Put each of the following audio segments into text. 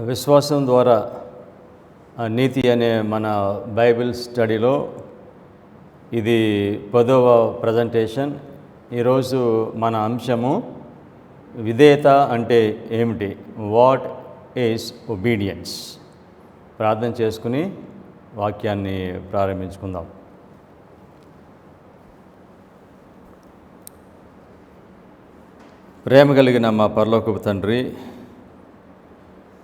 విశ్వాసం ద్వారా నీతి అనే మన బైబిల్ స్టడీలో ఇది 10వ ప్రజెంటేషన్. ఈరోజు మన అంశము విధేయత అంటే ఏమిటి, వాట్ ఈజ్ ఒబీడియన్స్. ప్రార్థన చేసుకుని వాక్యాన్ని ప్రారంభించుకుందాం. ప్రేమ కలిగిన మా పరలోకపు తండ్రి,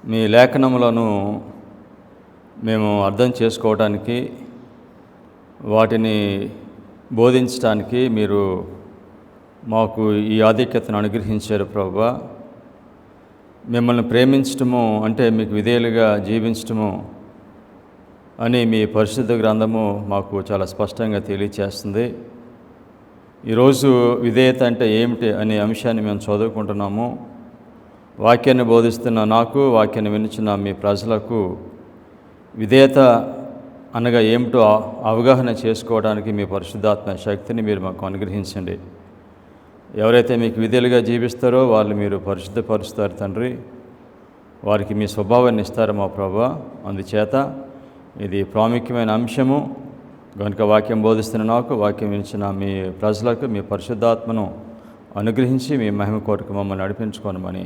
మీ లేఖనములను మేము అర్థం చేసుకోవడానికి, వాటిని బోధించడానికి మీరు మాకు ఈ ఆధిక్యతను అనుగ్రహించారు ప్రభువా. మిమ్మల్ని ప్రేమించటము అంటే మీకు విధేయులుగా జీవించటము అని మీ పరిశుద్ధ గ్రంథము మాకు చాలా స్పష్టంగా తెలియచేస్తుంది. ఈరోజు విధేయత అంటే ఏమిటి అనే అంశాన్ని మేము చదువుకుంటున్నాము. వాక్యాన్ని బోధిస్తున్న నాకు, వాక్యాన్ని వినిచిన మీ ప్రజలకు విధేయత అనగా ఏమిటో అవగాహన చేసుకోవడానికి మీ పరిశుద్ధాత్మ శక్తిని మీరు మాకు అనుగ్రహించండి. ఎవరైతే మీకు విధేయులుగా జీవిస్తారో వాళ్ళు మీరు పరిశుద్ధపరుస్తారు తండ్రి. వారికి మీ స్వభావాన్ని ఇస్తారు మా ప్రభువా. అందుచేత ఇది ప్రాముఖ్యమైన అంశము కనుక వాక్యం బోధిస్తున్న నాకు, వాక్యం వినిచిన మీ ప్రజలకు మీ పరిశుద్ధాత్మను అనుగ్రహించి మీ మహిమ కోరిక మమ్మల్ని నడిపించుకోనమని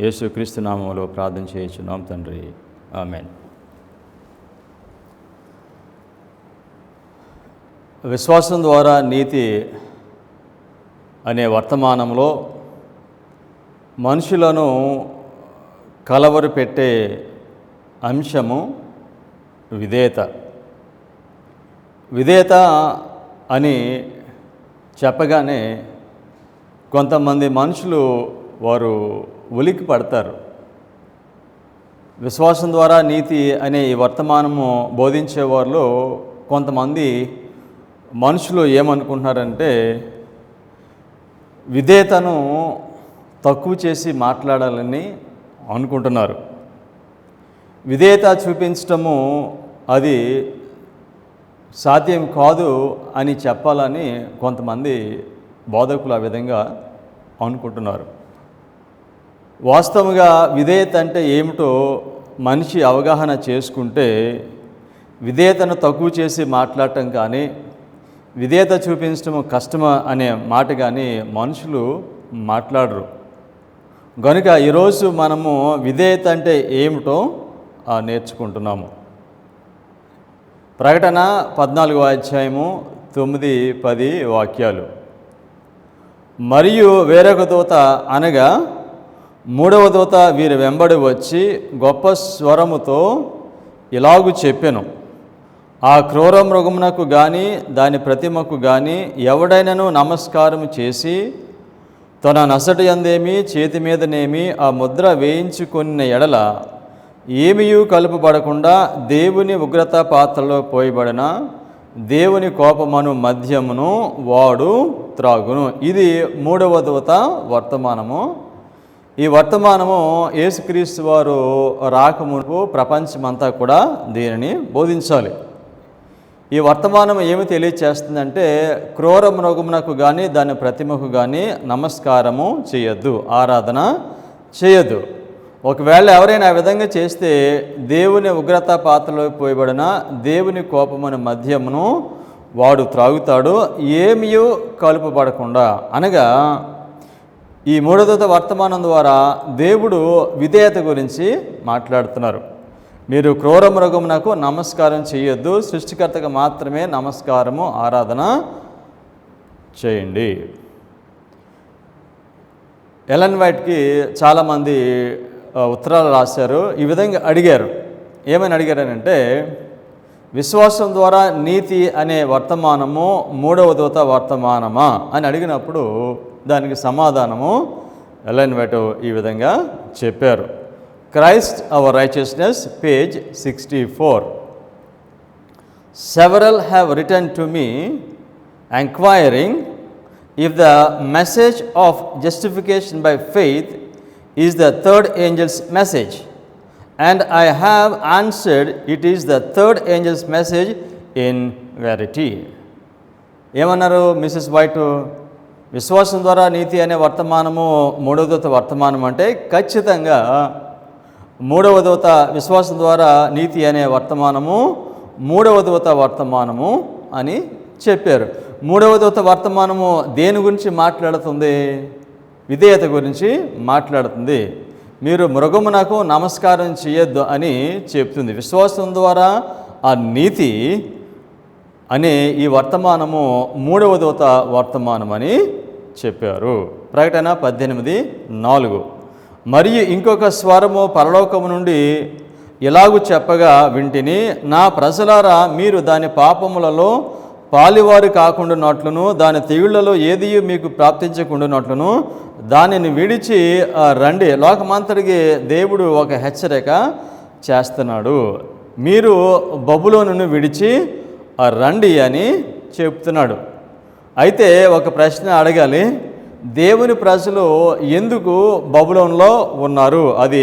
యేసుక్రీస్తు నామములో ప్రార్థన చేయించున్నాం తండ్రి, ఆమేన్. విశ్వాసం ద్వారా నీతి అనే వర్తమానంలో మనుషులను కలవరు పెట్టే అంశము విధేయత. విధేయత అని చెప్పగానే కొంతమంది మనుషులు వారు ఉలికి పడతారు. విశ్వాసం ద్వారా నీతి అనే ఈ వర్తమానము బోధించే వారిలో కొంతమంది మనుషులు ఏమనుకుంటున్నారంటే విధేయతను తక్కువ చేసి మాట్లాడాలని అనుకుంటున్నారు. విధేయత చూపించటము అది సాధ్యం కాదు అని చెప్పాలని కొంతమంది బోధకులు ఆ విధంగా అనుకుంటున్నారు. వాస్తవంగా విధేయత అంటే ఏమిటో మనిషి అవగాహన చేసుకుంటే విధేయతను తక్కువ చేసి మాట్లాడటం కానీ, విధేయత చూపించడం కష్టమా అనే మాట కానీ మనుషులు మాట్లాడరు. కనుక ఈరోజు మనము విధేయత అంటే ఏమిటో నేర్చుకుంటున్నాము. ప్రకటన 14వ అధ్యాయము 9-10 వాక్యాలు. మరియు వేరొక దూత అనగా 3వ దూత వీరి వెంబడి వచ్చి గొప్ప స్వరముతో ఇలాగు చెప్పెను, ఆ క్రూర మృగమునకు కానీ దాని ప్రతిమకు కానీ ఎవడైనను నమస్కారం చేసి తన నసటి యందేమి చేతి మీదనేమి ఆ ముద్ర వేయించుకున్న ఎడల ఏమీయూ కలుపబడకుండా దేవుని ఉగ్రత పాత్రలో పోయబడిన దేవుని కోపమను మద్యమును వాడు త్రాగును. ఇది 3వ దూత వర్తమానము. ఈ వర్తమానము యేసుక్రీస్తు వారు రాకమునుపు ప్రపంచమంతా కూడా దీనిని బోధించాలి. ఈ వర్తమానం ఏమి తెలియచేస్తుందంటే క్రూర మృగమునకు కానీ దాని ప్రతిమకు కానీ నమస్కారము చేయొద్దు, ఆరాధన చేయొద్దు. ఒకవేళ ఎవరైనా ఆ విధంగా చేస్తే దేవుని ఉగ్రత పాత్రలో పోయబడిన దేవుని కోపమైన మద్యమును వాడు త్రాగుతాడు, ఏమీ కలుపబడకుండా. అనగా ఈ 3వ దూత వర్తమానం ద్వారా దేవుడు విధేయత గురించి మాట్లాడుతున్నారు. మీరు క్రూర మృగమునకు నమస్కారం చేయొద్దు, సృష్టికర్తకు మాత్రమే నమస్కారము ఆరాధన చేయండి. ఎలెన్ వైట్కి చాలామంది ఉత్తరాలు రాశారు. ఈ విధంగా అడిగారు. ఏమని అడిగారనంటే, విశ్వాసం ద్వారా నీతి అనే వర్తమానము 3వ దూత వర్తమానమా అని అడిగినప్పుడు దానికి సమాధానము ఎలెన్ వైట్ ఈ విధంగా చెప్పారు. Christ hour righteousness, page 64. Several have written to me enquiring if the message of justification by faith is the third angel's message, and I have answered it is the third angel's message in verity. ఏమన్నారు Mrs white? విశ్వాసం ద్వారా నీతి అనే వర్తమానము 3వ దూత వర్తమానం అంటే ఖచ్చితంగా మూడవ దూత విశ్వాసం ద్వారా నీతి అనే వర్తమానము, మూడవ దూత వర్తమానము అని చెప్పారు. మూడవ దూత వర్తమానము దేని గురించి మాట్లాడుతుంది? విధేయత గురించి మాట్లాడుతుంది. మీరు మృగమునకు నమస్కారం చేయొద్దు అని చెప్తుంది. విశ్వాసం ద్వారా ఆ నీతి అనే ఈ వర్తమానము మూడవ దూత వర్తమానం అని చెప్పారు. ప్రకటన 18:4. మరియు ఇంకొక స్వరము పరలోకము నుండి ఇలాగు చెప్పగా వింటిని, నా ప్రజలారా, మీరు దాని పాపములలో పాలివారు కాకుండానట్లును, దాని తెగుళ్లలో ఏది మీకు ప్రాప్తించకుండానట్లును దానిని విడిచి రండి. లోకమంతటికి దేవుడు ఒక హెచ్చరిక చేస్తున్నాడు. మీరు బబులోనును విడిచి రండి అని చెప్తున్నాడు. అయితే ఒక ప్రశ్న అడగాలి, దేవుని ప్రజలు ఎందుకు బబులోన్లో ఉన్నారు? అది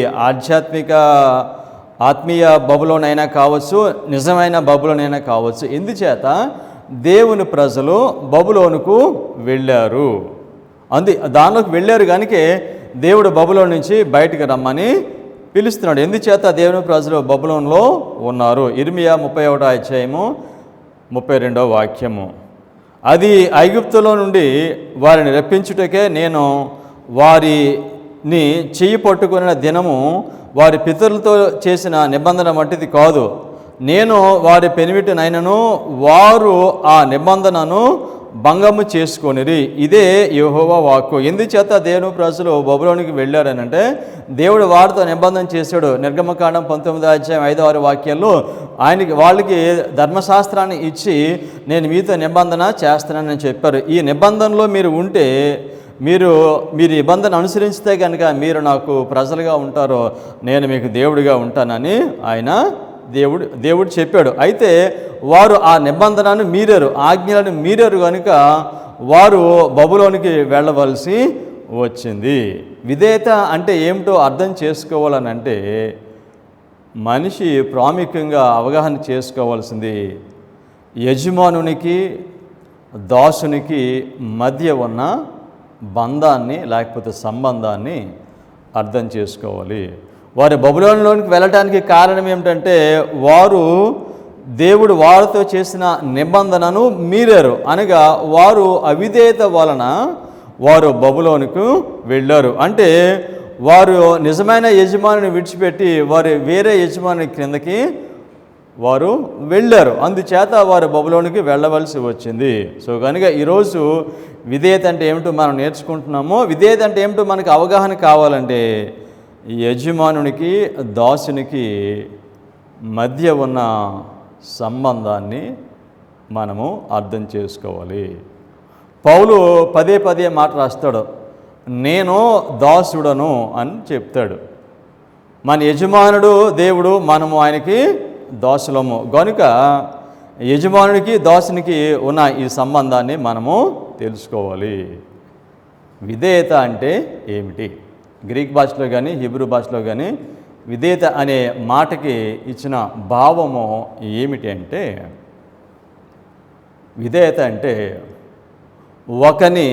ఆత్మీయ బబులోన్ అయినా కావచ్చు, నిజమైన బబులోన్ అయినా కావచ్చు. ఎందుచేత దేవుని ప్రజలు బబులోనుకు వెళ్ళారు? దానిలోకి వెళ్ళారు కనుక దేవుడు బబులోన్ నుంచి బయటికి రమ్మని పిలుస్తున్నాడు. ఎందుచేత దేవుని ప్రజలు బబులోన్లో ఉన్నారు? ఇర్మియా 31:32. అది ఐగుప్తులో నుండి వారిని రప్పించుటకే నేను వారిని చెయ్యి పట్టుకున్న దినము వారి పితరులతో చేసిన నిబంధన వంటిది కాదు. నేను వారి పెనిమిటినైనను వారు ఆ నిబంధనను భంగము చేసుకొనిరి. ఇదే యెహోవా వాక్కు. ఎందుచేత దేవుని ప్రజలు బబులోనికి వెళ్ళారనంటే దేవుడు వారితో నిబంధన చేశాడు. నిర్గమకాండం 19:5-6 వాళ్ళకి ధర్మశాస్త్రాన్ని ఇచ్చి నేను మీతో నిబంధన చేస్తానని చెప్పారు. ఈ నిబంధనలో మీరు ఉంటే, మీరు నిబంధన అనుసరిస్తే కనుక మీరు నాకు ప్రజలుగా ఉంటారో, నేను మీకు దేవుడిగా ఉంటానని దేవుడు చెప్పాడు. అయితే వారు ఆ నిబంధనను మీరారు, ఆజ్ఞలను మీరారు కనుక వారు బబులోనికి వెళ్ళవలసి వచ్చింది. విధేయత అంటే ఏమిటో అర్థం చేసుకోవాలనంటే మనిషి ప్రాముఖ్యంగా అవగాహన చేసుకోవాల్సింది యజమానునికి దాసునికి మధ్య ఉన్న బంధాన్ని లేకపోతే సంబంధాన్ని అర్థం చేసుకోవాలి. వారు బబులోనులోనికి వెళ్ళటానికి కారణం ఏమిటంటే దేవుడు వారితో చేసిన నిబంధనను మీరారు. అనగా వారు అవిధేయత వలన వారు బబులోనుకు వెళ్ళారు. అంటే వారు నిజమైన యజమానిని విడిచిపెట్టి వారు వేరే యజమాని క్రిందకి వారు వెళ్ళారు. అందుచేత వారు బబులోనికి వెళ్ళవలసి వచ్చింది. సో కనుక ఈరోజు విధేయత అంటే ఏమిటో మనం నేర్చుకుంటున్నామో, విధేయత అంటే ఏమిటో మనకు అవగాహన కావాలంటే యజమానునికి దాసునికి మధ్య ఉన్న సంబంధాన్ని మనము అర్థం చేసుకోవాలి. పౌలు పదే మాట రాస్తాడు, నేను దాసుడను అని చెప్తాడు. మన యజమానుడు దేవుడు, మనము ఆయనకి దాసులము. కనుక యజమానునికి దాసునికి ఉన్న ఈ సంబంధాన్ని మనము తెలుసుకోవాలి. విధేయత అంటే ఏమిటి? గ్రీక్ భాషలో కానీ హీబ్రూ భాషలో కానీ విధేయత అనే మాటకి ఇచ్చిన భావము ఏమిటి అంటే, విధేయత అంటే ఒకని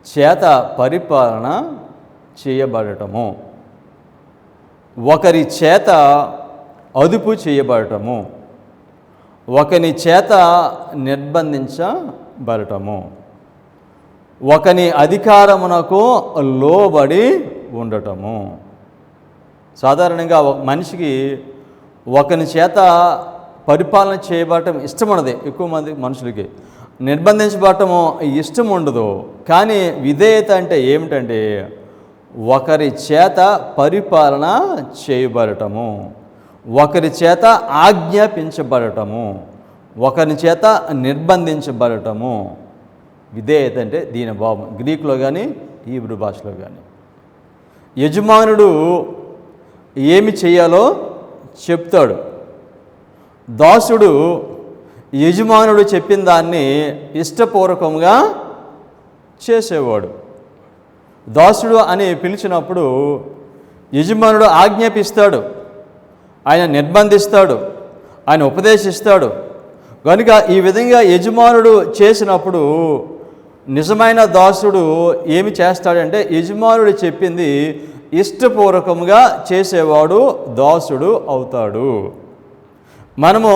చేత పరిపాలన చేయబడటము, ఒకరి చేత అదుపు చేయబడటము, ఒకని చేత నిర్బంధించబడటము, ఒకని అధికారమునకు లోబడి ఉండటము. సాధారణంగా ఒక మనిషికి ఒకని చేత పరిపాలన చేయబడటం ఇష్టం ఉండదు. ఎక్కువ మంది మనుషులకి నిర్బంధించబడటము ఇష్టం ఉండదు. కానీ విధేయత అంటే ఏమిటంటే ఒకరి చేత పరిపాలన చేయబడటము, ఒకరి చేత ఆజ్ఞాపించబడటము, ఒకరి చేత నిర్బంధించబడటము. విధేయత అంటే దీని భావం గ్రీకులో కానీ హీబ్రూ భాషలో కానీ. యజమానుడు ఏమి చేయాలో చెప్తాడు, దాసుడు యజమానుడు చెప్పిన దాన్ని ఇష్టపూర్వకంగా చేసేవాడు. దాసుడు అని పిలిచినప్పుడు యజమానుడు ఆజ్ఞాపిస్తాడు, ఆయన నిర్బంధిస్తాడు, ఆయన ఉపదేశిస్తాడు. కనుక ఈ విధంగా యజమానుడు చేసినప్పుడు నిజమైన దాసుడు ఏమి చేస్తాడంటే యజమానుడు చెప్పింది ఇష్టపూర్వకంగా చేసేవాడు దాసుడు అవుతాడు. మనము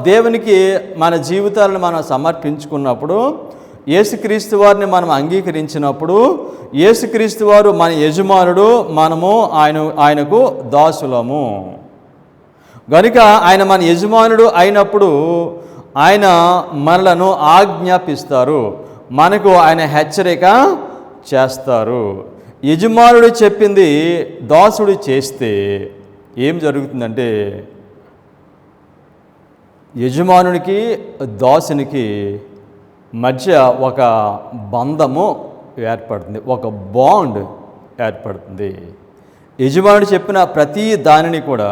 దేవునికి మన జీవితాలను మనం సమర్పించుకున్నప్పుడు, యేసుక్రీస్తు వారిని మనం అంగీకరించినప్పుడు, యేసుక్రీస్తు వారు మన యజమానుడు, మనము ఆయనకు దాసులము. గనుక ఆయన మన యజమానుడు అయినప్పుడు ఆయన మనలను ఆజ్ఞాపిస్తారు, మనకు ఆయన హెచ్చరిక చేస్తారు. యజమానుడు చెప్పింది దాసుడు చేస్తే ఏం జరుగుతుందంటే, యజమానునికి దాసునికి మధ్య ఒక బంధము ఏర్పడుతుంది, ఒక బాండ్ ఏర్పడుతుంది. యజమానుడు చెప్పిన ప్రతి దానిని కూడా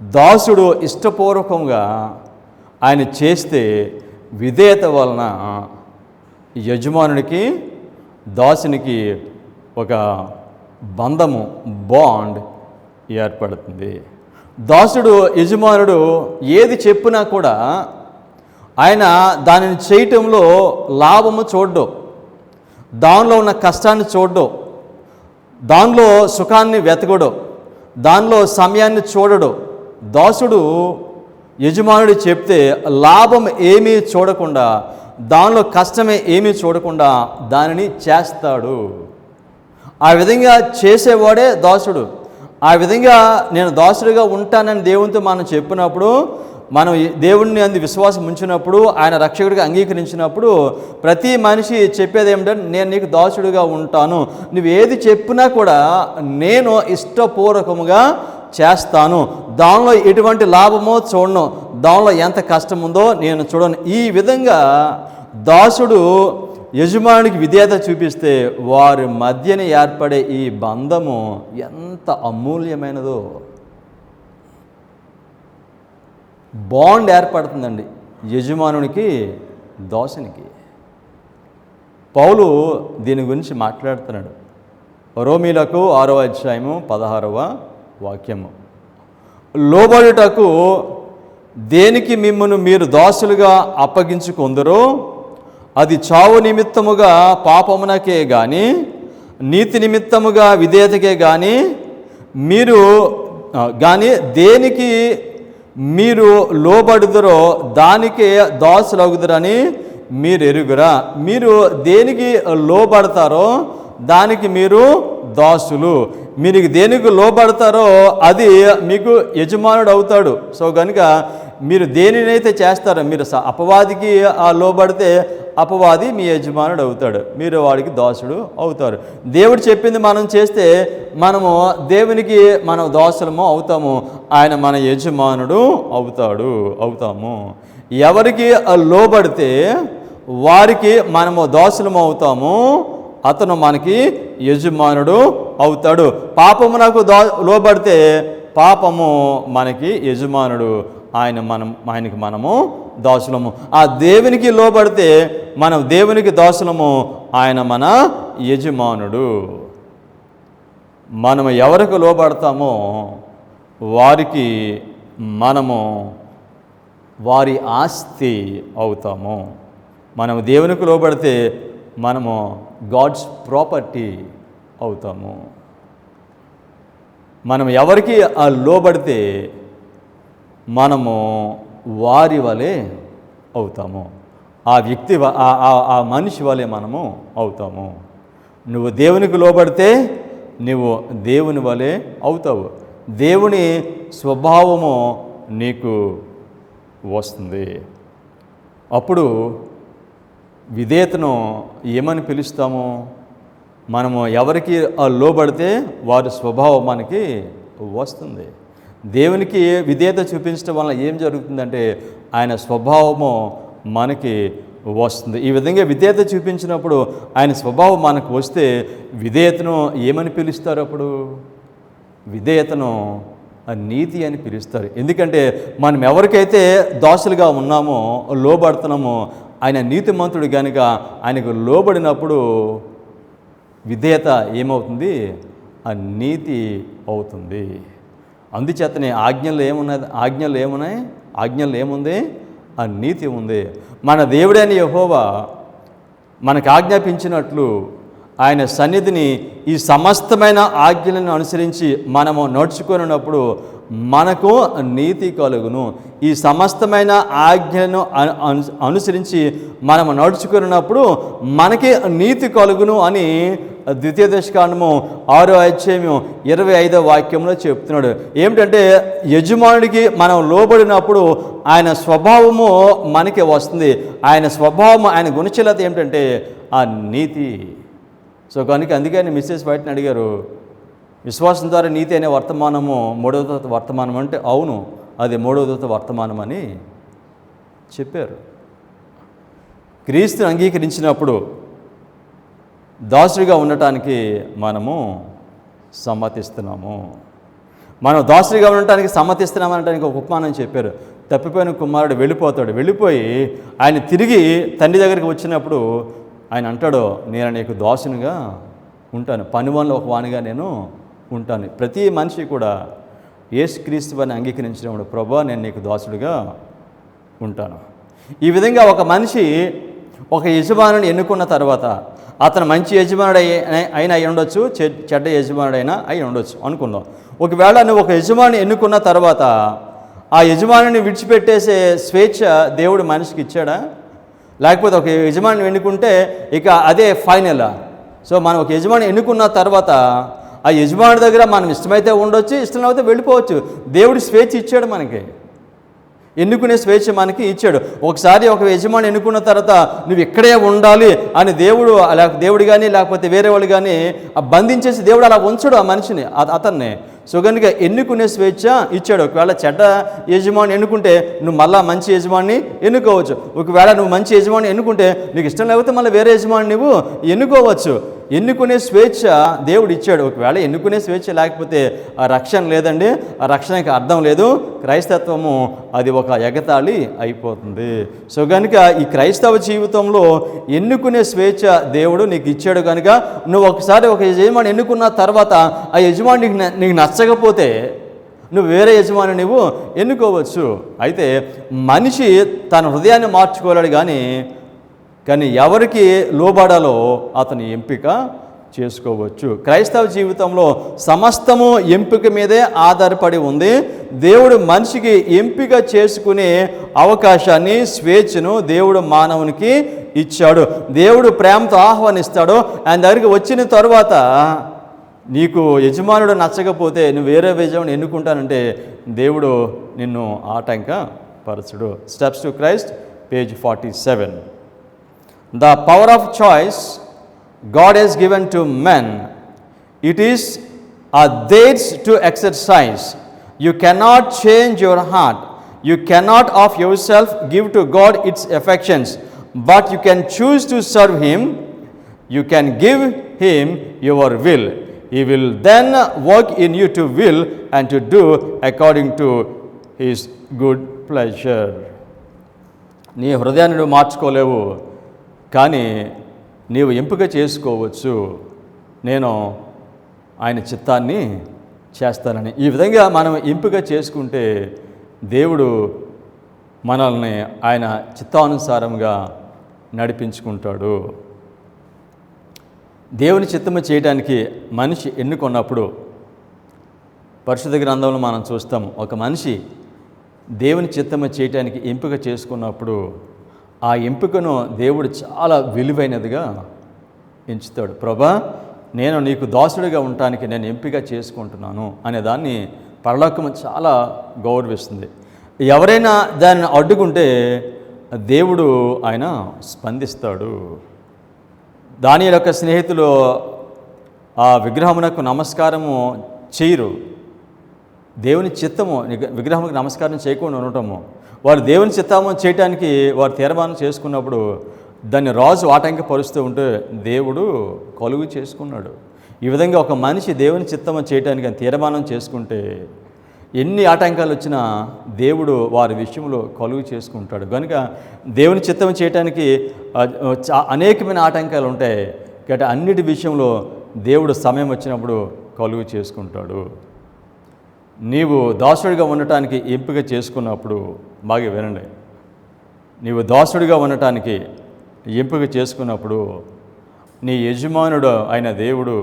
దాసుడు ఇష్టపూర్వకంగా ఆయన చేస్తే విధేయత వలన యజమానునికి దాసునికి ఒక బంధము, బాండ్ ఏర్పడుతుంది. దాసుడు యజమానుడు ఏది చెప్పినా కూడా ఆయన దానిని చేయటంలో లాభము చూడ్డు, దానిలో ఉన్న కష్టాన్ని చూడ్డు, దానిలో సుఖాన్ని వెతకడు, దానిలో సమయాన్ని చూడడు. దాసుడు యజమానుడు చెప్తే లాభం ఏమీ చూడకుండా, దానిలో కష్టమే ఏమీ చూడకుండా దానిని చేస్తాడు. ఆ విధంగా చేసేవాడే దాసుడు. ఆ విధంగా నేను దాసుడిగా ఉంటానని దేవునితో మనం చెప్పినప్పుడు, మనం దేవుడిని అందు విశ్వాసం ఉంచినప్పుడు, ఆయన రక్షకుడిగా అంగీకరించినప్పుడు ప్రతి మనిషి చెప్పేది ఏమిటంటే, నేను నీకు దాసుడిగా ఉంటాను, నువ్వు ఏది చెప్పినా కూడా నేను ఇష్టపూర్వకముగా చేస్తాను, దానిలో ఎటువంటి లాభమో చూడను, దానిలో ఎంత కష్టం ఉందో నేను చూడను. ఈ విధంగా దాసుడు యజమానుడికి విధేయత చూపిస్తే వారి మధ్యన ఏర్పడే ఈ బంధము ఎంత అమూల్యమైనదో. బాండ్ ఏర్పడుతుందండి యజమానునికి దాసునికి. పౌలు దీని గురించి మాట్లాడుతున్నాడు. రోమీలకు 6వ అధ్యాయము 16వ వాక్యము. లోబడుటకు దేనికి మిమ్మును మీరు దాసులుగా అప్పగించుకొందురో అది చావు నిమిత్తముగా పాపమునకే గాని, నీతి నిమిత్తముగా విధేయతకే గాని మీరు దేనికి మీరు లోబడుదురో దానికే దాసులగుదురని మీరు ఎరుగురా. మీరు దేనికి లోబడతారో దానికి మీరు దాసులు. మీరు దేనికి లోబడతారో అది మీకు యజమానుడు అవుతాడు. సో కనుక మీరు దేనినైతే చేస్తారో, మీరు అపవాదికి లోబడితే అపవాది మీ యజమానుడు అవుతాడు, మీరు వాడికి దాసుడు అవుతారు. దేవుడు చెప్పింది మనం చేస్తే మనము దేవునికి మనం దాసులము అవుతాము, ఆయన మన యజమానుడు అవుతాము. ఎవరికి లోబడితే వారికి మనము దాసులము అవుతాము, అతను మనకి యజమానుడు అవుతాడు. పాపము నాకు లోబడితే పాపము మనకి యజమానుడు, ఆయనకి మనము దాసులము. ఆ దేవునికి లోబడితే మనం దేవునికి దాసులము, ఆయన మన యజమానుడు. మనము ఎవరికి లోబడతామో వారికి మనము వారి ఆస్తి అవుతాము. మనము దేవునికి లోబడితే మనము గాడ్స్ ప్రాపర్టీ అవుతాము. మనం ఎవరికి లోబడితే మనము వారి వలె అవుతాము, ఆ వ్యక్తి ఆ మనిషి వలె మనము అవుతాము. నువ్వు దేవునికి లోబడితే నువ్వు దేవుని వలె అవుతావు, దేవుని స్వభావము నీకు వస్తుంది. అప్పుడు విధేయతను ఏమని పిలుస్తాము? మనము ఎవరికి లోబడితే వారి స్వభావం మనకి వస్తుంది. దేవునికి విధేయత చూపించడం వల్ల ఏం జరుగుతుందంటే ఆయన స్వభావము మనకి వస్తుంది. ఈ విధంగా విధేయత చూపించినప్పుడు ఆయన స్వభావం మనకు వస్తే విధేయతను ఏమని పిలుస్తారు? అప్పుడు విధేయతను నీతి అని పిలుస్తారు. ఎందుకంటే మనం ఎవరికైతే దాసులుగా ఉన్నామో, లోబడుతున్నామో, ఆయన నీతిమంతుడు కనుక ఆయనకు లోబడినప్పుడు విధేయత ఏమవుతుంది? ఆ నీతి అవుతుంది. అందుచేతనే ఆజ్ఞలు ఏమున్నాయి? ఆజ్ఞలు ఏముంది? ఆ నీతి ఉంది. మన దేవుడైన యెహోవా మనకు ఆజ్ఞాపించినట్లు ఆయన సన్నిధిని ఈ సమస్తమైన ఆజ్ఞలను అనుసరించి మనము నడుచుకున్నప్పుడు మనకు నీతి కలుగును. ఈ సమస్తమైన ఆజ్ఞలను అనుసరించి మనము నడుచుకున్నప్పుడు మనకి నీతి కలుగును అని ద్వితీయోపదేశకాండము 6వ అధ్యాయము 25వ వాక్యంలో చెప్తున్నాడు. ఏమిటంటే యజమానుడికి మనం లోబడినప్పుడు ఆయన స్వభావము మనకి వస్తుంది. ఆయన స్వభావము, ఆయన గుణశీలత ఏమిటంటే ఆ నీతి. సో కనుక అందుకని మిస్సెస్ వైట్ని అడిగారు, విశ్వాసం ద్వారా నీతి అనే వర్తమానము మూడవ దూత వర్తమానం అంటే అవును, అది మూడవ దూత వర్తమానం అని చెప్పారు. క్రీస్తుని అంగీకరించినప్పుడు దాసుడిగా ఉండటానికి మనము సమ్మతిస్తున్నాము. మనం దాసుడిగా ఉండటానికి సమ్మతిస్తున్నామనడానికి ఒక ఉపమానం చెప్పారు. తప్పిపోయిన కుమారుడు వెళ్ళిపోయి ఆయన తిరిగి తండ్రి దగ్గరికి వచ్చినప్పుడు ఆయన అంటాడు, నేను నీకు దాసునిగా ఉంటాను, పనివానిలో ఒక వానిగా నేను ఉంటాను. ప్రతి మనిషి కూడా యేసుక్రీస్తు వారిని అంగీకరించినప్పుడు, ప్రభువా నేను నీకు దాసుడిగా ఉంటాను. ఈ విధంగా ఒక మనిషి ఒక యజమానుని ఎన్నుకున్న తర్వాత, అతను మంచి యజమానుడు అయినా అయి ఉండొచ్చు, చెడ్డ యజమానుడైనా అయి ఉండొచ్చు అనుకుందాం. ఒకవేళ నువ్వు ఒక యజమాని ఎన్నుకున్న తర్వాత ఆ యజమానిని విడిచిపెట్టేసే స్వేచ్ఛ దేవుడు మనిషికి ఇచ్చాడా? లేకపోతే ఒక యజమాని ఎన్నుకుంటే ఇక అదే ఫైనలా? సో మనం ఒక యజమాని ఎన్నుకున్న తర్వాత ఆ యజమాని దగ్గర మనం ఇష్టమైతే ఉండొచ్చు, ఇష్టం లేకపోతే వెళ్ళిపోవచ్చు. దేవుడు స్వేచ్ఛ ఇచ్చాడు, మనకి ఎన్నుకునే స్వేచ్ఛ మనకి ఇచ్చాడు. ఒకసారి ఒక యజమాని ఎన్నుకున్న తర్వాత నువ్వు ఇక్కడే ఉండాలి అని దేవుడు కానీ లేకపోతే వేరే వాళ్ళు కానీ బంధించేసి దేవుడు అలా ఉంచడు ఆ మనిషిని, అతన్ని. సో కనుక ఎన్నుకునే స్వేచ్ఛ ఇచ్చాడు. ఒకవేళ చెడ్డ యజమాని ఎన్నుకుంటే నువ్వు మళ్ళీ మంచి యజమాని ఎన్నుకోవచ్చు. ఒకవేళ నువ్వు మంచి యజమాని ఎన్నుకుంటే నీకు ఇష్టం లేకపోతే మళ్ళీ వేరే యజమాని నువ్వు ఎన్నుకోవచ్చు. ఎన్నుకునే స్వేచ్ఛ దేవుడు ఇచ్చాడు. ఒకవేళ ఎన్నుకునే స్వేచ్ఛ లేకపోతే ఆ రక్షణ లేదండి, ఆ రక్షణకి అర్థం లేదు. క్రైస్తత్వము అది ఒక ఎగతాళి అయిపోతుంది. సో కనుక ఈ క్రైస్తవ జీవితంలో ఎన్నుకునే స్వేచ్ఛ దేవుడు నీకు ఇచ్చాడు. కనుక నువ్వు ఒకసారి ఒక యజమాని ఎన్నుకున్న తర్వాత ఆ యజమాని నీకు నచ్చకపోతే నువ్వు వేరే యజమాని నువ్వు ఎన్నుకోవచ్చు. అయితే మనిషి తన హృదయాన్ని మార్చుకోలేడు, కానీ ఎవరికి లోబడాలో అతని ఎంపిక చేసుకోవచ్చు. క్రైస్తవ జీవితంలో సమస్తము ఎంపిక మీదే ఆధారపడి ఉంది. దేవుడు మనిషికి ఎంపిక చేసుకునే అవకాశాన్ని, స్వేచ్ఛను దేవుడు మానవునికి ఇచ్చాడు. దేవుడు ప్రేమతో ఆహ్వానిస్తాడు. ఆయన దగ్గరికి వచ్చిన తర్వాత నీకు యజమానుడు నచ్చకపోతే నువ్వు వేరే యజమాని ఎన్నుకుంటానంటే దేవుడు నిన్ను ఆటంకపరచడు. Steps to Christ, page 47. The power of choice God has given to men, it is theirs to exercise. You cannot change your heart. You cannot of yourself give to God its affections, but you can choose to serve Him. You can give Him your will. He will then work in you to will and to do according to His good pleasure. నీ హృదయాన్ని నువ్వు మార్చుకోలేవు, కానీ నీవు ఎంపిక చేసుకోవచ్చు, నేను ఆయన చిత్తాన్ని చేస్తానని. ఈ విధంగా మనం ఎంపిక చేసుకుంటే దేవుడు మనల్ని ఆయన చిత్తానుసారంగా నడిపించుకుంటాడు. దేవుని చిత్తము చేయడానికి మనిషి ఎన్నుకున్నప్పుడు పరిశుద్ధ గ్రంథంలో మనం చూస్తాము, ఒక మనిషి దేవుని చిత్తము చేయడానికి ఎంపిక చేసుకున్నప్పుడు ఆ ఎంపికను దేవుడు చాలా విలువైనదిగా ఎంచుతాడు. ప్రభా, నేను నీకు దాసుడిగా ఉండటానికి నేను ఎంపిక చేసుకుంటున్నాను అనే దాన్ని పరలోకము చాలా గౌరవిస్తుంది. ఎవరైనా దాన్ని అడ్డుకుంటే దేవుడు ఆయన స్పందిస్తాడు. దానియేలు యొక్క స్నేహితులు ఆ విగ్రహమునకు నమస్కారము చేయరు. దేవుని చిత్తము విగ్రహములకు నమస్కారం చేయకుండా ఉండటము, వారు దేవుని చిత్తము చేయటానికి వారు తీర్మానం చేసుకున్నప్పుడు దాన్ని రాజు ఆటంకపరుస్తూ ఉంటే దేవుడు కలుగు చేసుకున్నాడు. ఈ విధంగా ఒక మనిషి దేవుని చిత్తము చేయటానికి తీర్మానం చేసుకుంటే ఎన్ని ఆటంకాలు వచ్చినా దేవుడు వారి విషయంలో కలుగు చేసుకుంటాడు. కనుక దేవుని చిత్తం చేయటానికి అనేకమైన ఆటంకాలు ఉంటాయి, కాబట్టి అన్నిటి విషయంలో దేవుడు సమయం వచ్చినప్పుడు కలుగు చేసుకుంటాడు. నీవు దాసుడిగా ఉండటానికి ఎంపిక చేసుకున్నప్పుడు, బాగా వినండి, నీవు దాసుడిగా ఉండటానికి ఎంపిక చేసుకున్నప్పుడు నీ యజమానుడు అయిన దేవుడు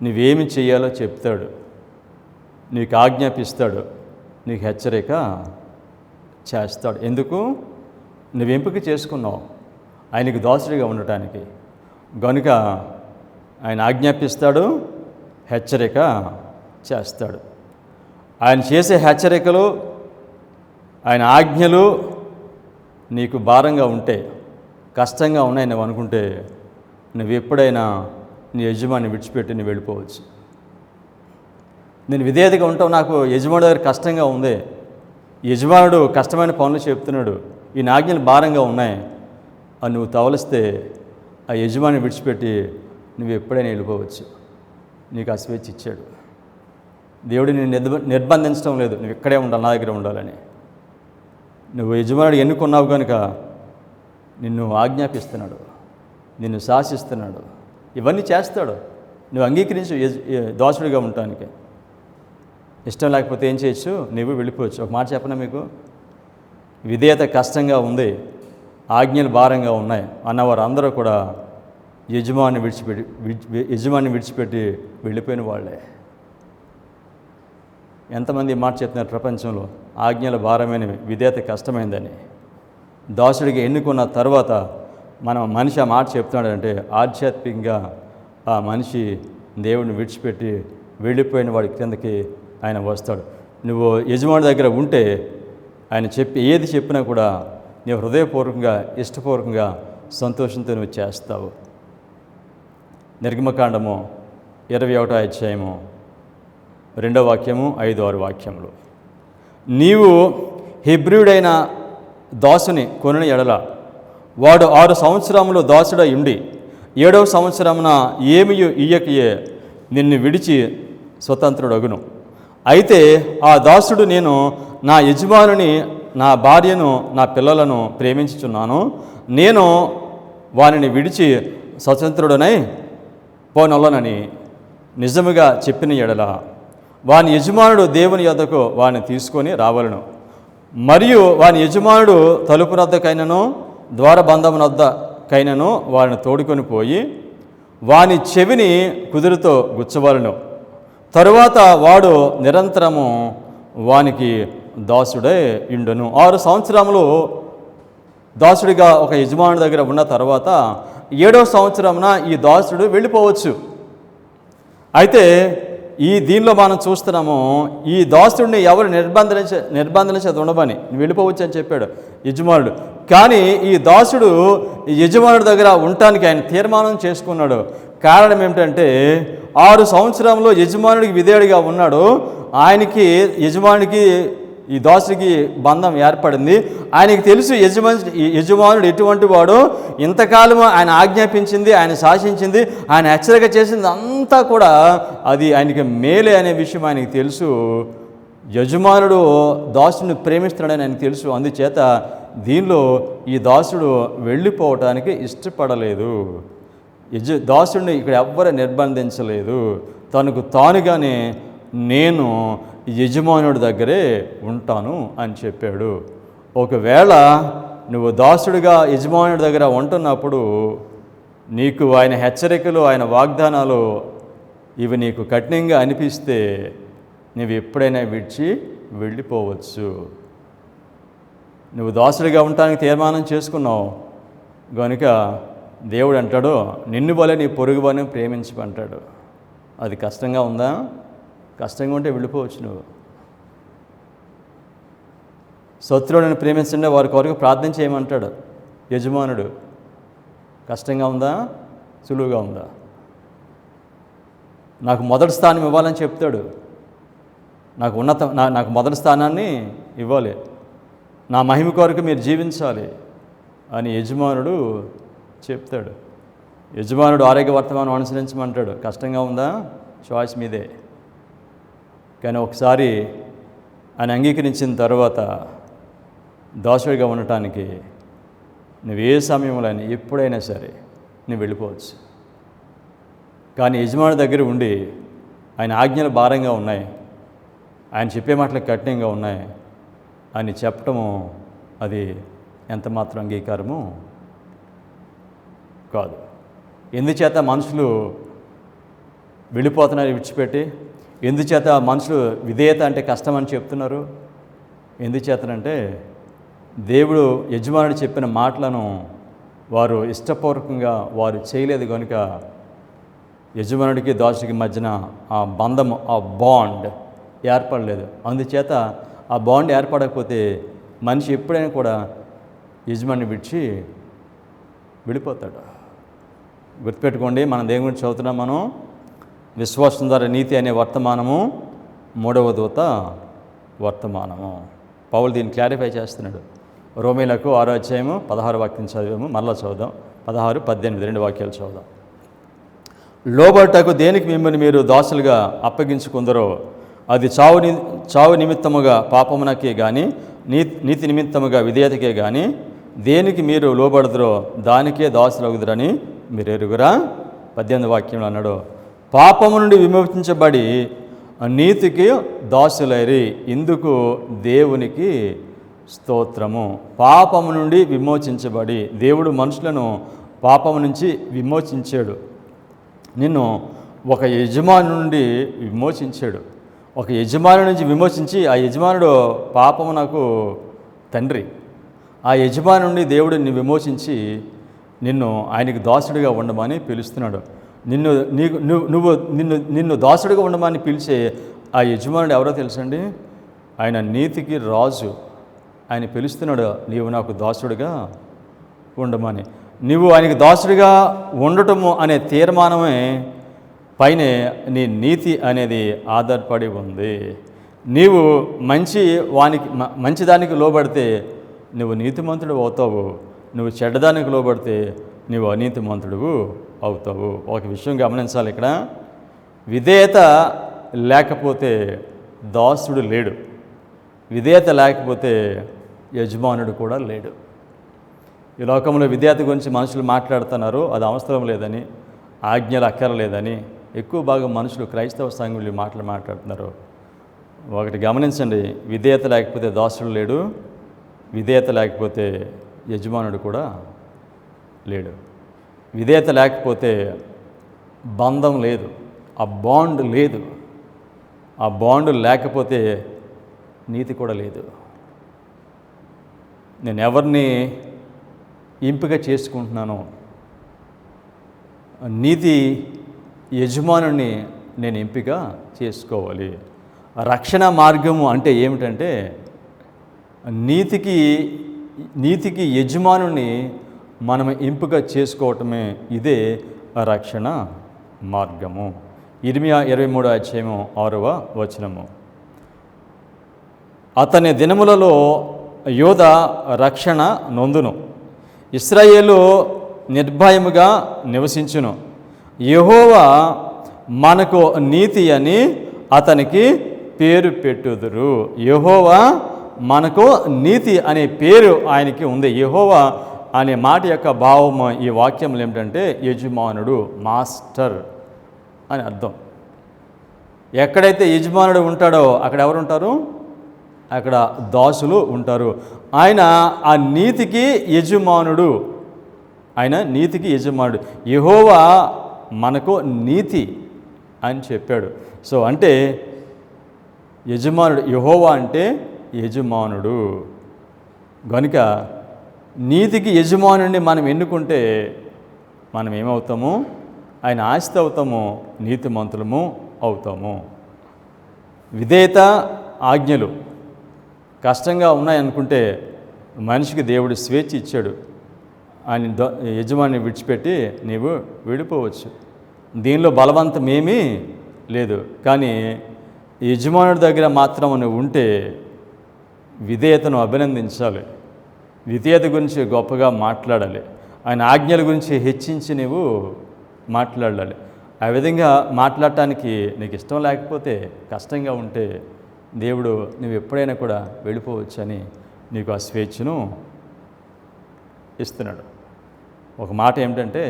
నువ్వేమి చేయాలో చెప్తాడు, నీకు ఆజ్ఞాపిస్తాడు, నీకు హెచ్చరిక చేస్తాడు. ఎందుకు? నువ్వు ఎంపిక చేసుకున్నావు ఆయనకి దాసుడిగా ఉండటానికి. గనుక ఆయన ఆజ్ఞాపిస్తాడు, హెచ్చరిక చేస్తాడు. ఆయన చేసే హెచ్చరికలు, ఆయన ఆజ్ఞలు నీకు భారంగా ఉంటే, కష్టంగా ఉన్నాయి నువ్వు అనుకుంటే, నువ్వు ఎప్పుడైనా నీ యజమాని విడిచిపెట్టి నువ్వు వెళ్ళిపోవచ్చు. నేను విధేయతగా ఉంటావు, నాకు యజమాని దగ్గర కష్టంగా ఉంది, యజమానుడు కష్టమైన పనులు చెప్తున్నాడు, ఈ ఆజ్ఞలు భారంగా ఉన్నాయి అని నువ్వు తవలిస్తే ఆ యజమాని విడిచిపెట్టి నువ్వు ఎప్పుడైనా వెళ్ళిపోవచ్చు. నీకు ఆ స్వేచ్ఛ ఇచ్చాడు దేవుడు. నేను నిర్బంధించడం లేదు, నువ్వు ఇక్కడే ఉండాలి, నా దగ్గర ఉండాలని. నువ్వు యజమానుడు ఎన్నుకున్నావు కనుక నిన్ను ఆజ్ఞాపిస్తున్నాడు, నిన్ను శాసిస్తున్నాడు, ఇవన్నీ చేస్తాడు. నువ్వు అంగీకరించు దాసుడిగా ఉండటానికి. ఇష్టం లేకపోతే ఏం చేయొచ్చు? నువ్వు వెళ్ళిపోవచ్చు. ఒక మాట చెప్పనా మీకు, విధేయత కష్టంగా ఉంది, ఆజ్ఞలు భారంగా ఉన్నాయి అన్నవారు అందరూ కూడా యజమాని విడిచిపెట్టి వెళ్ళిపోయిన వాళ్ళే. ఎంతమంది మాట చెప్తున్నారు ప్రపంచంలో? ఆజ్ఞలు భారమైనవి, విధేయత కష్టమైందని. దాసుడిగా ఎన్నుకున్న తర్వాత మనిషి ఆ మాట చెప్తున్నాడంటే ఆధ్యాత్మికంగా ఆ మనిషి దేవుడిని విడిచిపెట్టి వెళ్ళిపోయిన వాడి క్రిందకి ఆయన వస్తాడు. నువ్వు యజమాని దగ్గర ఉంటే ఆయన ఏది చెప్పినా కూడా నీవు హృదయపూర్వకంగా, ఇష్టపూర్వకంగా, సంతోషంతో నువ్వు చేస్తావు. నిర్గమకాండము 21వ అధ్యాయము 2వ వాక్యము 5-6 వాక్యములు. నీవు హెబ్రీయుడైన దాసుని కొనిన ఎడల వాడు 6 సంవత్సరములు దాసుడై ఉండి 7వ సంవత్సరమున ఏమీ ఇయ్యకయే నిన్ను విడిచి స్వతంత్రుడగును. అయితే ఆ దాసుడు, నేను నా యజమానుని, నా భార్యను, నా పిల్లలను ప్రేమించుచున్నాను, నేను వారిని విడిచి స్వతంత్రుడనై పోనొల్లనని నిజముగా చెప్పిన ఎడల వాని యజమానుడు దేవుని యొద్దకు వారిని తీసుకొని రావలను. మరియు వాని యజమానుడు తలుపు వద్దకైనను ద్వారబంధమునొద్దకైనను వారిని తోడుకొని పోయి వాని చెవిని కుదురుతో గుచ్చవలను. తరువాత వాడు నిరంతరము వానికి దాసుడే ఇండును. 6 సంవత్సరములు దాసుడిగా ఒక యజమానుడి దగ్గర ఉన్న తర్వాత 7వ సంవత్సరమున ఈ దాసుడు వెళ్ళిపోవచ్చు. అయితే దీనిలో మనం చూస్తున్నాము, ఈ దాసుడిని ఎవరు నిర్బంధించేది ఉండమని, నువ్వు వెళ్ళిపోవచ్చు అని చెప్పాడు యజమానుడు. కానీ ఈ దాసుడు యజమానుడి దగ్గర ఉండటానికి ఆయన తీర్మానం చేసుకున్నాడు. కారణం ఏమిటంటే 6 సంవత్సరంలో యజమానుడికి విధేయుడిగా ఉన్నాడు. యజమానికి ఈ దాసుడికి బంధం ఏర్పడింది. ఆయనకి తెలుసు యజమానుడు ఎటువంటి వాడు. ఇంతకాలము ఆయన ఆజ్ఞాపించింది, ఆయన శాసించింది, ఆయన హెచ్చరిక చేసింది అంతా కూడా అది ఆయనకి మేలే అనే విషయం ఆయనకి తెలుసు. యజమానుడు దాసుడిని ప్రేమిస్తున్నాడని ఆయనకు తెలుసు. అందుచేత దీనిలో ఈ దాసుడు వెళ్ళిపోవటానికి ఇష్టపడలేదు. దాసుడిని ఇక్కడ ఎవ్వరు నిర్బంధించలేదు. తనకు తానుగానే నేను యజమానుడి దగ్గరే ఉంటాను అని చెప్పాడు. ఒకవేళ నువ్వు దాసుడిగా యజమానుడి దగ్గర ఉంటున్నప్పుడు నీకు ఆయన హెచ్చరికలు, ఆయన వాగ్దానాలు ఇవి నీకు కఠినంగా అనిపిస్తే నువ్వు ఎప్పుడైనా విడిచి వెళ్ళిపోవచ్చు. నువ్వు దాసుడిగా ఉండటానికి తీర్మానం చేసుకున్నావు కనుక దేవుడు అంటాడు, నిన్ను వలె నీ పొరుగువాని ప్రేమించమంటాడు. అది కష్టంగా ఉందా? కష్టంగా ఉంటే వెళ్ళిపోవచ్చు. నువ్వు శత్రువులను ప్రేమించండి, వారి కొరకు ప్రార్థన చేయమంటాడు యజమానుడు. కష్టంగా ఉందా? సులువుగా ఉందా? నాకు మొదటి స్థానం ఇవ్వాలని చెప్తాడు. నాకు మొదటి స్థానాన్ని ఇవ్వాలి, నా మహిమ కొరకు మీరు జీవించాలి అని యజమానుడు చెప్తాడు. యజమానుడు ఆరోగ్య వర్తమానం అనుసరించమంటాడు. కష్టంగా ఉందా? చాయిస్ మీదే. కానీ ఒకసారి ఆయన అంగీకరించిన తర్వాత దాసుడిగా ఉండటానికి నువ్వు ఏ సమయంలో అయినా, ఎప్పుడైనా సరే నువ్వు వెళ్ళిపోవచ్చు. కానీ యజమాని దగ్గర ఉండి ఆయన ఆజ్ఞలు భారంగా ఉన్నాయి, ఆయన చెప్పే మాటలు కఠినంగా ఉన్నాయి అని చెప్పటము అది ఎంత మాత్రం అంగీకారము కాదు. ఎందుచేత మనుషులు వెళ్ళిపోతున్నారు విడిచిపెట్టి? ఎందుచేత మనుషులు విధేయత అంటే కష్టమని చెప్తున్నారు? ఎందుచేతనంటే దేవుడు యజమానుడు చెప్పిన మాటలను వారు ఇష్టపూర్వకంగా వారు చేయలేదు కనుక యజమానుడికి దాసుడికి మధ్యన ఆ బంధం, ఆ బాండ్ ఏర్పడలేదు. అందుచేత ఆ బాండ్ ఏర్పడకపోతే మనిషి ఎప్పుడైనా కూడా యజమాని విడిచి వెళ్ళిపోతాడు. గుర్తుపెట్టుకోండి, మనం దేని గురించి చదువుతున్నాం? మనం విశ్వాసం ద్వారా నీతి అనే వర్తమానము, 3వ దూత వర్తమానము. పౌలు దీన్ని క్లారిఫై చేస్తున్నాడు. రోమీలకు 6వ అధ్యాయము 16వ వాక్యం చదివాము, మరలా చదువుదాం. 16, 18 2 వాక్యాలు చదువుదాం. లోబట్టకు దేనికి మిమ్మల్ని మీరు దాసులుగా అప్పగించుకుందరో అది చావు నిమిత్తముగా పాపమునకే కానీ నీతి నిమిత్తముగా విధేయతకే కానీ దేనికి మీరు లోబడదురో దానికే దాసులగుదురని మీరు ఎరుగురా. 18వ వాక్యంలో అన్నాడు, పాపము నుండి విమోచించబడి నీతికి దాసులైరి, ఇందుకు దేవునికి స్తోత్రము. పాపము నుండి విమోచించబడి, దేవుడు మనుషులను పాపము నుంచి విమోచించాడు. నిన్ను ఒక యజమాని నుండి విమోచించాడు. ఒక యజమాని నుంచి విమోచించి, ఆ యజమానుడు పాపమునకు తండ్రి. ఆ యజమాని నుండి దేవుడు నిన్ను విమోచించి నిన్ను ఆయనకి దాసుడిగా ఉండమని పిలుస్తున్నాడు. నిన్ను దాసుడిగా ఉండమని పిలిచే ఆ యజమానుడు ఎవరో తెలుసండి? ఆయన నీతికి రాజు. ఆయన పిలుస్తున్నాడు, నీవు నాకు దాసుడిగా ఉండమని. నువ్వు ఆయనకి దాసుడిగా ఉండటము అనే తీర్మానమే పైనే నీ నీతి అనేది ఆధారపడి ఉంది. నీవు మంచిదానికి లోబడితే నువ్వు నీతిమంతుడు అవుతావు, నువ్వు చెడ్డదానికి లోబడితే నువ్వు అనీతిమంతుడు అవుతావు. ఒక విషయం గమనించాలి ఇక్కడ, విధేయత లేకపోతే దాసుడు లేడు, విధేయత లేకపోతే యజమానుడు కూడా లేడు. ఈ లోకంలో విధేయత గురించి మనుషులు మాట్లాడుతున్నారు, అది అవసరం లేదని, ఆజ్ఞలు అక్కర్లేదని ఎక్కువ భాగం మనుషులు క్రైస్తవ సంఘంలో మాట్లాడుతున్నారు. ఒకటి గమనించండి, విధేయత లేకపోతే దాసుడు లేడు, విధేయత లేకపోతే యజమానుడు కూడా లేడు. విధేయత లేకపోతే బంధం లేదు, ఆ బాండ్ లేదు. ఆ బాండ్ లేకపోతే నీతి కూడా లేదు. నేను ఎవరిని ఎంపిక చేసుకుంటున్నానో, నీతి యజమానుని నేను ఎంపిక చేసుకోవాలి. రక్షణ మార్గము అంటే ఏమిటంటే నీతికి యజమానుని మనం ఎంపిక చేసుకోవటమే, ఇదే రక్షణ మార్గము. ఇర్మియా 23వ అధ్యాయము 6వ వచనము, అతని దినములలో యోధ రక్షణ నొందును, ఇశ్రాయేలు నిర్భయముగా నివసించును, యెహోవా మనకు నీతి అని అతనికి పేరు పెట్టుదురు. యెహోవా మనకు నీతి అనే పేరు ఆయనకి ఉంది. యెహోవా అనే మాట యొక్క భావం ఈ వాక్యంలో ఏమిటంటే యజమానుడు, మాస్టర్ అని అర్థం. ఎక్కడైతే యజమానుడు ఉంటాడో అక్కడ ఎవరు ఉంటారు? అక్కడ దాసులు ఉంటారు. ఆయన ఆ నీతికి యజమానుడు, ఆయన నీతికి యజమానుడు. యెహోవా మనకు నీతి అని చెప్పాడు. సో అంటే యజమానుడు, యెహోవా అంటే యజమానుడు గనుక నీతికి యజమానుడిని మనం ఎన్నుకుంటే మనం ఏమవుతాము? ఆయన ఆస్తి అవుతాము, నీతిమంతులము అవుతాము. విధేయత ఆజ్ఞలు కష్టంగా ఉన్నాయనుకుంటే మనిషికి దేవుడు స్వేచ్ఛ ఇచ్చాడు. ఆయన యజమాని విడిచిపెట్టి నీవు విడిపోవచ్చు. దీనిలో బలవంతమేమీ లేదు. కానీ యజమానుడి దగ్గర మాత్రం నువ్వు ఉంటే విధేయతను అభినందించాలి, విధేయత గురించి గొప్పగా మాట్లాడాలి, ఆయన ఆజ్ఞల గురించి హెచ్చించి నీవు మాట్లాడాలి. ఆ విధంగా మాట్లాడటానికి నీకు ఇష్టం లేకపోతే, కష్టంగా ఉంటే దేవుడు నువ్వు ఎప్పుడైనా కూడా వెళ్ళిపోవచ్చని నీకు ఆ స్వేచ్ఛను ఇస్తున్నాడు. ఒక మాట ఏమిటంటే,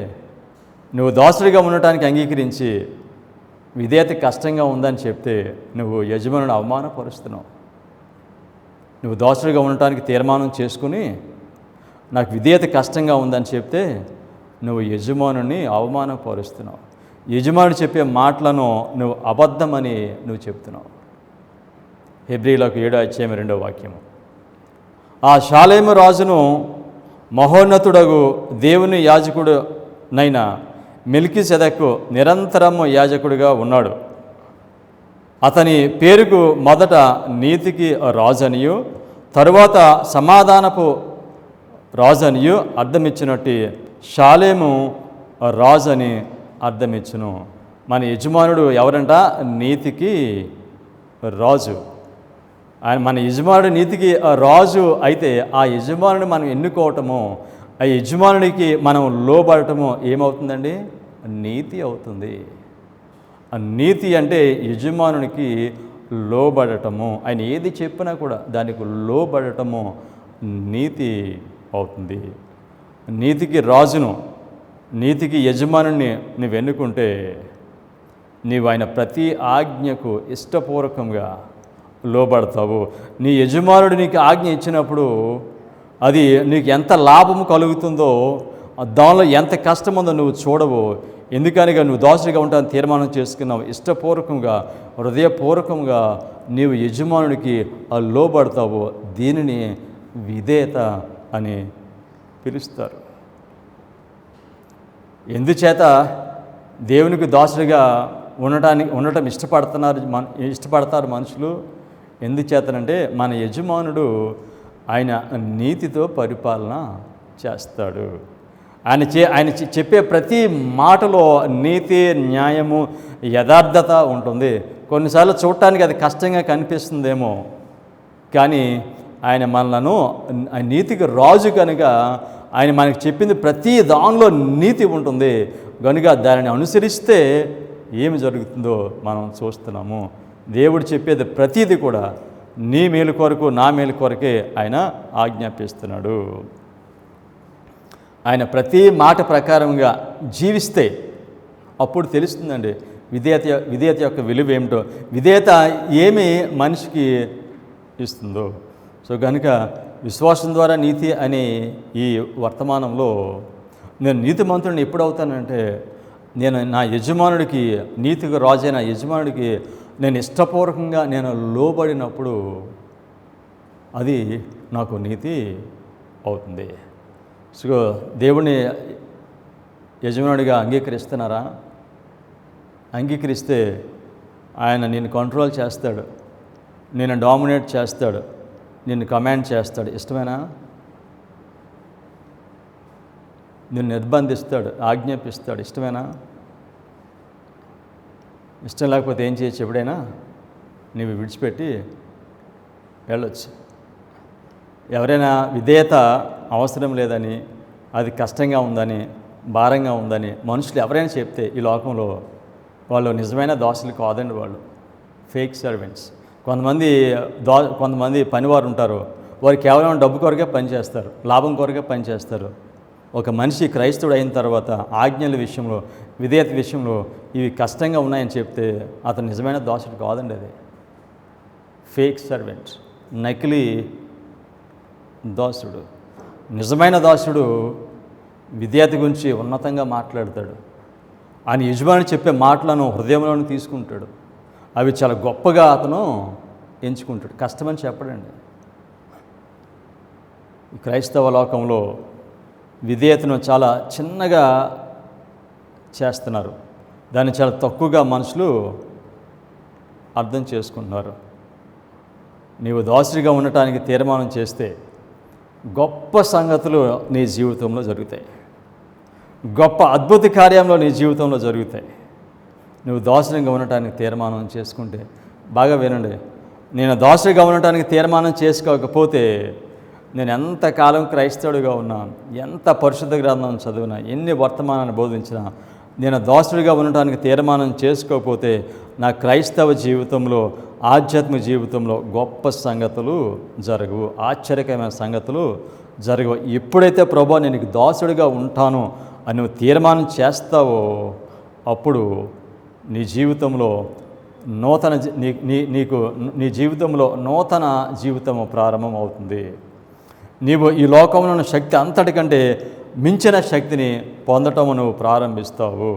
నువ్వు దాసుడిగా ఉండటానికి అంగీకరించి విధేయత కష్టంగా ఉందని చెప్తే నువ్వు యజమానుని అవమానపరుస్తున్నావు. నువ్వు దాసుడిగా ఉండటానికి తీర్మానం చేసుకుని నాకు విధేయత కష్టంగా ఉందని చెప్తే నువ్వు యజమానుని అవమానపరుస్తున్నావు. యజమానుడు చెప్పే మాటలను నువ్వు అబద్ధమని నువ్వు చెప్తున్నావు. హెబ్రీలకు 7:2 ఆ షాలేము రాజును మహోన్నతుడగు దేవుని యాజకుడు నైనా మెల్కీసెదెకు నిరంతరము యాజకుడిగా ఉన్నాడు. అతని పేరుకు మొదట నీతికి రాజనియు తరువాత సమాధానపు రాజనియు అర్థమిచ్చినట్టు షాలేము రాజని అర్థమిచ్చును. మన యజమానుడు ఎవరంట? నీతికి రాజు. ఆయన మన యజమానుడు నీతికి రాజు అయితే ఆ యజమానుని మనం ఎన్నుకోవటము, ఆ యజమానుడికి మనం లోబడటము ఏమవుతుందండి? నీతి అవుతుంది. ఆ నీతి అంటే యజమానునికి లోబడటము. ఆయన ఏది చెప్పినా కూడా దానికి లోబడటము నీతి అవుతుంది. నీతికి రాజును, నీతికి యజమానుని నువ్వు ఎన్నుకుంటే నీవు ఆయన ప్రతి ఆజ్ఞకు ఇష్టపూర్వకంగా లోబడతావు. నీ యజమానుడు నీకు ఆజ్ఞ ఇచ్చినప్పుడు అది నీకు ఎంత లాభము కలుగుతుందో, దానిలో ఎంత కష్టం ఉందో నువ్వు చూడవు. ఎందుకనిగా నువ్వు దాసుడిగా ఉంటానని తీర్మానం చేసుకున్నావు. ఇష్టపూర్వకంగా, హృదయపూర్వకంగా నీవు యజమానుడికి లోబడతావు. దీనిని విధేయత అని పిలుస్తారు. ఎందుచేత దేవునికి దాసుడిగా ఉండటం ఇష్టపడతారు మనుషులు? ఎందుచేతనంటే మన యజమానుడు ఆయన నీతితో పరిపాలన చేస్తాడు. ఆయన చెప్పే ప్రతి మాటలో నీతి, న్యాయము, యథార్థత ఉంటుంది. కొన్నిసార్లు చూడటానికి అది కష్టంగా కనిపిస్తుందేమో, కానీ ఆయన మనలను నీతికి రాజు కనుక ఆయన మనకి చెప్పింది ప్రతి దానిలో నీతి ఉంటుంది కనుక దానిని అనుసరిస్తే ఏమి జరుగుతుందో మనం చూస్తున్నాము. దేవుడు చెప్పేది ప్రతిదీ కూడా నీ మేలు కొరకు, నా మేలు కొరకే ఆయన ఆజ్ఞాపిస్తున్నాడు. ఆయన ప్రతి మాట ప్రకారంగా జీవిస్తే అప్పుడు తెలుస్తుందండి విధేయత యొక్క విలువ ఏమిటో, విధేయత ఏమి మనిషికి ఇస్తుందో. సో కనుక విశ్వాసం ద్వారా నీతి అనే ఈ వర్తమానంలో నేను నీతిమంతుడిని ఎప్పుడు అవుతానంటే, నేను నా యజమానుడికి, నీతికి రాజైన యజమానుడికి నేను ఇష్టపూర్వకంగా నేను లోబడినప్పుడు అది నాకు నీతి అవుతుంది. సో దేవుని యజమానుడిగా అంగీకరిస్తున్నారా? అంగీకరిస్తే ఆయన నిన్ను కంట్రోల్ చేస్తాడు, నిన్ను డామినేట్ చేస్తాడు, నిన్ను కమాండ్ చేస్తాడు. ఇష్టమేనా? నిన్ను నిర్బంధిస్తాడు, ఆజ్ఞాపిస్తాడు. ఇష్టమేనా? ఇష్టం లేకపోతే ఏం చేయొచ్చు? ఎప్పుడైనా నీవు విడిచిపెట్టి వెళ్ళొచ్చు. ఎవరైనా విధేయత అవసరం లేదని, అది కష్టంగా ఉందని, భారంగా ఉందని మనుషులు ఎవరైనా చెప్తే ఈ లోకంలో వాళ్ళు నిజమైన దాసులు కాదండి. వాళ్ళు ఫేక్ సర్వెంట్స్. కొంతమంది పనివారు ఉంటారు, వారు కేవలం డబ్బు కొరకే పనిచేస్తారు, లాభం కొరకే పనిచేస్తారు. ఒక మనిషి క్రైస్తవుడు అయిన తర్వాత ఆజ్ఞల విషయంలో, విధేయత విషయంలో ఇవి కష్టంగా ఉన్నాయని చెప్తే అతను నిజమైన దాసుడు కాదండి. అది ఫేక్ సర్వెంట్, నకిలీ దాసుడు. నిజమైన దాసుడు విధేయత గురించి ఉన్నతంగా మాట్లాడతాడు. ఆయన యజమాని చెప్పే మాటలను హృదయంలోనే తీసుకుంటాడు. అవి చాలా గొప్పగా అతను ఎంచుకుంటాడు. కష్టమని చెప్పడండి. ఈ క్రైస్తవ లోకంలో విధేయతను చాలా చిన్నగా చేస్తున్నారు. దాన్ని చాలా తక్కువగా మనుషులు అర్థం చేసుకుంటున్నారు. నీవు దాసుడిగా ఉండటానికి తీర్మానం చేస్తే గొప్ప సంగతులు నీ జీవితంలో జరుగుతాయి. గొప్ప అద్భుత కార్యంలో నీ జీవితంలో జరుగుతాయి. నువ్వు దాసుడిగా ఉండటానికి తీర్మానం చేసుకుంటే. బాగా వినండి, నేను దాసుడిగా ఉండటానికి తీర్మానం చేసుకోకపోతే నేను ఎంతకాలం క్రైస్తవుడిగా ఉన్నా, ఎంత పరిశుద్ధ గ్రంథం చదివినా, ఎన్ని వర్తమానాన్ని బోధించినా, నేను దాసుడిగా ఉండటానికి తీర్మానం చేసుకోకపోతే నా క్రైస్తవ జీవితంలో, ఆధ్యాత్మిక జీవితంలో గొప్ప సంగతులు జరగవు, ఆశ్చర్యకరమైన సంగతులు జరగవు. ఎప్పుడైతే ప్రభు నేను నీకు దాసుడిగా ఉంటాను అని నువ్వు తీర్మానం చేస్తావో అప్పుడు నీ జీవితంలో నీ జీవితంలో నూతన జీవితము ప్రారంభం అవుతుంది. నీవు ఈ లోకంలో ఉన్న శక్తి అంతటికంటే మించిన శక్తిని పొందటము నువ్వు ప్రారంభిస్తావు.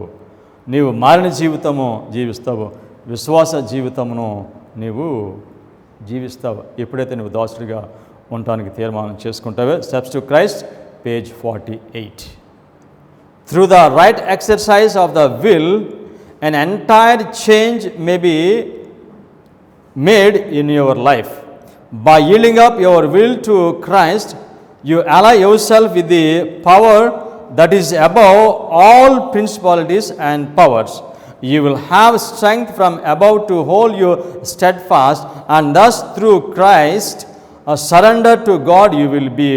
నీవు మారిన జీవితము జీవిస్తావు, విశ్వాస జీవితమును నీవు జీవిస్తావు ఎప్పుడైతే నువ్వు దాసుడిగా ఉండటానికి తీర్మానం చేసుకుంటావో. Steps to Christ, page 48. Through the right exercise of the will, an entire change may be made in your life. By yielding up your will to Christ, you ally yourself with the power that is above all principalities and powers. You will have strength from above to hold you steadfast, and thus through Christ, a surrender to God, you will be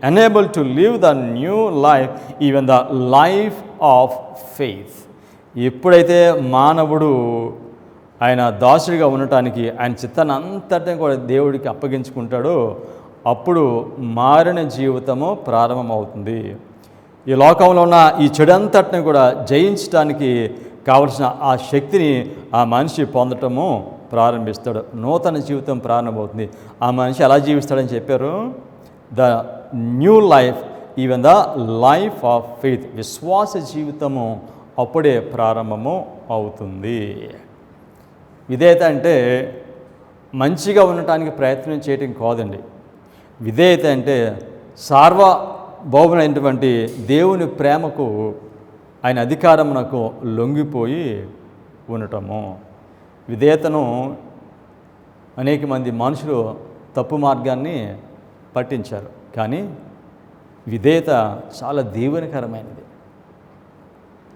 enabled to live the new life, even the life of faith. ఎప్పుడైతే మానవుడు ఆయన దాసుడిగా ఉండటానికి ఆయన చిత్తాన్ని అంతటిని కూడా దేవుడికి అప్పగించుకుంటాడో అప్పుడు మారిన జీవితము ప్రారంభమవుతుంది. ఈ లోకంలో ఉన్న ఈ చెడంతటిని కూడా జయించడానికి కావలసిన ఆ శక్తిని ఆ మనిషి పొందటము ప్రారంభిస్తాడు. నూతన జీవితం ప్రారంభమవుతుంది. ఆ మనిషి ఎలా జీవిస్తాడని చెప్పారు? The new life, even the life of faith. విశ్వాస జీవితము అప్పుడే ప్రారంభము అవుతుంది. విధేయత అంటే మంచిగా ఉండటానికి ప్రయత్నం చేయటం కాదండి. విధేయత అంటే సార్వభౌములైనటువంటి దేవుని ప్రేమకు, ఆయన అధికారమునకు లొంగిపోయి ఉండటము. విధేయతను అనేక మంది మనుషులు తప్పు మార్గాన్ని పట్టించారు. కానీ విధేయత చాలా దీవెనకరమైనది,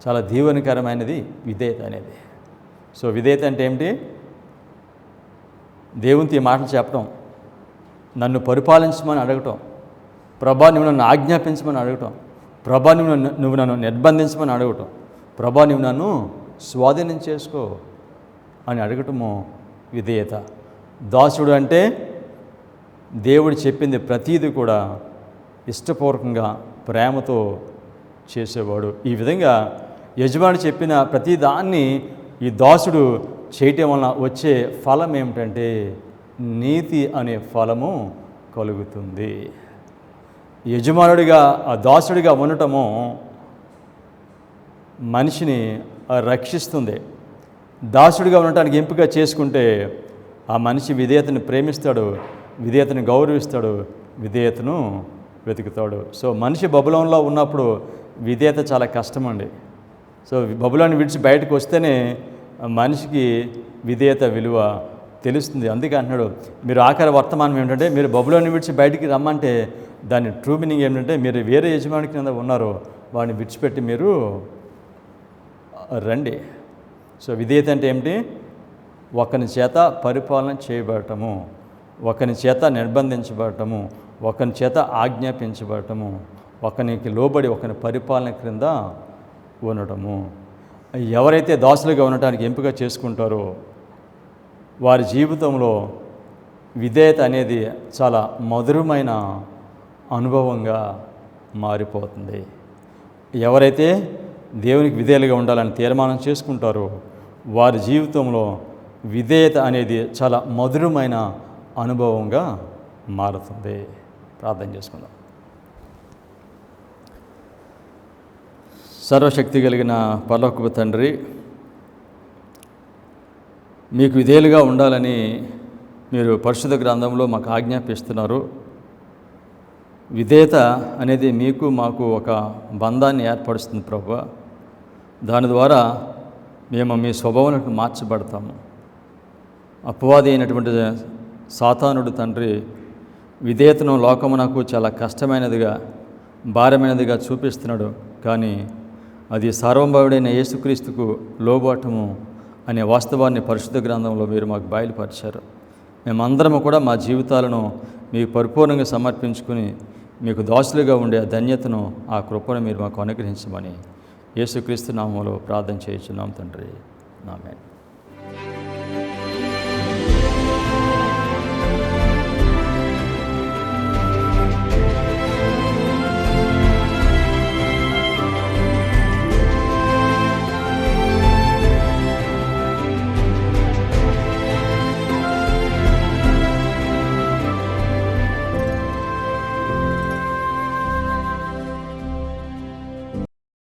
చాలా దీవెనకరమైనది విధేయత అనేది. సో విధేయత అంటే ఏమిటి? దేవునితో ఈ మాటలు చెప్పడం, నన్ను పరిపాలించమని అడగటం, ప్రభా నువ్వు నన్ను ఆజ్ఞాపించమని అడగటం, ప్రభా నువ్వు నన్ను నిర్బంధించమని అడగటం, ప్రభా నువ్వు నన్ను స్వాధీనం చేసుకో అని అడగటము విధేయత. దాసుడు అంటే దేవుడు చెప్పింది ప్రతీది కూడా ఇష్టపూర్వకంగా ప్రేమతో చేసేవాడు. ఈ విధంగా యజమాని చెప్పిన ప్రతిదాన్ని ఈ దాసుడు చేయటం వలన వచ్చే ఫలం ఏమిటంటే నీతి అనే ఫలము కలుగుతుంది. యజమానుడిగా ఆ దాసుడిగా ఉండటము మనిషిని రక్షిస్తుంది. దాసుడిగా ఉండటానికి ఎంపిక చేసుకుంటే ఆ మనిషి విధేయతను ప్రేమిస్తాడు, విధేయతను గౌరవిస్తాడు, విధేయతను వెతుకుతాడు. సో మనిషి బబులోన్లో ఉన్నప్పుడు విధేయత చాలా కష్టమండి. సో బబులోని విడిచి బయటకు వస్తేనే మనిషికి విధేయత విలువ తెలుస్తుంది. అందుకే అంటున్నాడు, మీరు ఆఖరి వర్తమానం ఏమిటంటే మీరు బబులోని విడిచి బయటికి రమ్మంటే దాని ట్రూ మీనింగ్ ఏమిటంటే మీరు వేరే యజమాని కింద ఉన్నారో వాడిని విడిచిపెట్టి మీరు రండి. సో విధేయత అంటే ఏమిటి? ఒకని చేత పరిపాలన చేయబడటము, ఒకని చేత నిర్బంధించబడటము, ఒకని చేత ఆజ్ఞాపించబడటము, ఒకనికి లోబడి ఒకని పరిపాలన క్రింద ఉండటము. ఎవరైతే దాసులుగా ఉండటానికి ఎంపిక చేసుకుంటారో వారి జీవితంలో విధేయత అనేది చాలా మధురమైన అనుభవంగా మారిపోతుంది. ఎవరైతే దేవునికి విధేయులుగా ఉండాలని తీర్మానం చేసుకుంటారో వారి జీవితంలో విధేయత అనేది చాలా మధురమైన అనుభవంగా మారుతుంది. ప్రార్థన చేసుకుందాం. సర్వశక్తి కలిగిన పరలోకపు తండ్రి, మీకు విధేయులుగా ఉండాలని మీరు పరిశుద్ధ గ్రంథంలో మాకు ఆజ్ఞాపిస్తున్నారు. విధేయత అనేది మీకు మాకు ఒక బంధాన్ని ఏర్పరుస్తుంది ప్రభువా. దాని ద్వారా మేము మీ స్వభావాలకు మార్చబడతాము. అపవాది అయినటువంటి సాతానుడు తండ్రి విధేయతను లోకమునకు చాలా కష్టమైనదిగా, భారమైనదిగా చూపిస్తున్నాడు. కానీ అది సార్వభౌముడైన యేసుక్రీస్తుకు లోబాటము అనే వాస్తవాన్ని పరిశుద్ధ గ్రంథంలో మీరు మాకు బయలుపరిచారు. మేమందరము కూడా మా జీవితాలను మీకు పరిపూర్ణంగా సమర్పించుకుని మీకు దాసులుగా ఉండే ఆ ధన్యతను, ఆ కృపను మీరు మాకు అనుగ్రహించమని యేసుక్రీస్తు నామములో ప్రార్థన చేయుచున్నాం తండ్రి. ఆమేన్.